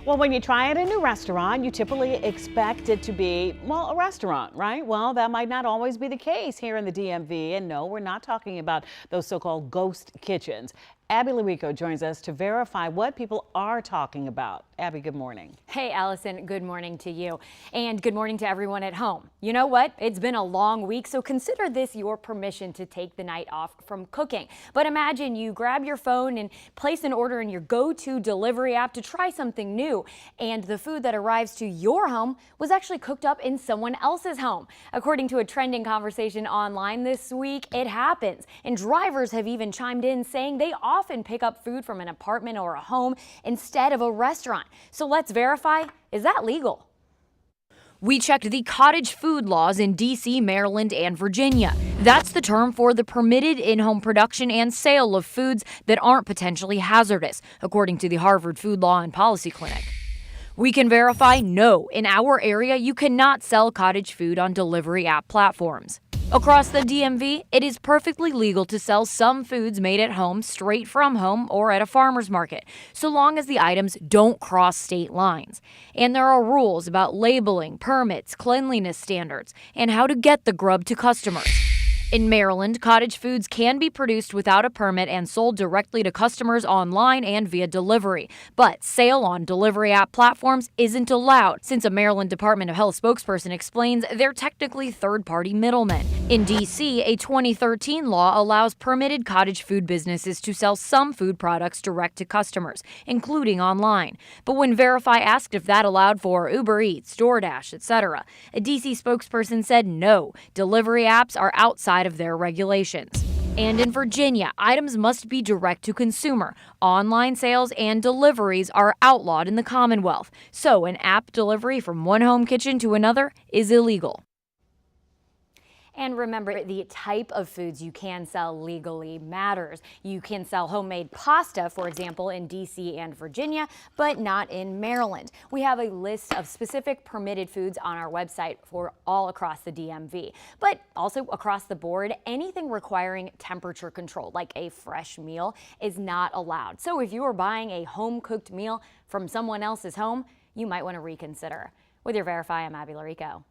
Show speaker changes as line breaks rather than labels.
Well, when you try at a new restaurant, you typically expect it to be, well, a restaurant, right? Well, that might not always be the case here in the DMV. And no, we're not talking about those so-called ghost kitchens. Abby Larico joins us to verify what people are talking about. Abby, good morning.
Hey, Allison, good morning to you. And good morning to everyone at home. You know what? It's been a long week, so consider this your permission to take the night off from cooking. But imagine you grab your phone and place an order in your go-to delivery app to try something new, and the food that arrives to your home was actually cooked up in someone else's home. According to a trending conversation online this week, it happens. And drivers have even chimed in saying they often pick up food from an apartment or a home instead of a restaurant. So let's verify, is that legal? We checked the cottage food laws in D.C., Maryland, and Virginia. That's the term for the permitted in-home production and sale of foods that aren't potentially hazardous, according to the Harvard Food Law and Policy Clinic. We can verify, no, in our area, you cannot sell cottage food on delivery app platforms. Across the DMV, it is perfectly legal to sell some foods made at home, straight from home, or at a farmer's market, so long as the items don't cross state lines. And there are rules about labeling, permits, cleanliness standards, and how to get the grub to customers. In Maryland, cottage foods can be produced without a permit and sold directly to customers online and via delivery. But sale on delivery app platforms isn't allowed, since a Maryland Department of Health spokesperson explains they're technically third-party middlemen. In D.C., a 2013 law allows permitted cottage food businesses to sell some food products direct to customers, including online. But when Verify asked if that allowed for Uber Eats, DoorDash, etc., a D.C. spokesperson said no, delivery apps are outside of their regulations. And in Virginia, items must be direct to consumer. Online sales and deliveries are outlawed in the Commonwealth, so an app delivery from one home kitchen to another is illegal. And remember, the type of foods you can sell legally matters. You can sell homemade pasta, for example, in D.C. and Virginia, but not in Maryland. We have a list of specific permitted foods on our website for all across the DMV. But also across the board, anything requiring temperature control, like a fresh meal, is not allowed. So if you are buying a home-cooked meal from someone else's home, you might want to reconsider. With your Verify, I'm Abby Larico.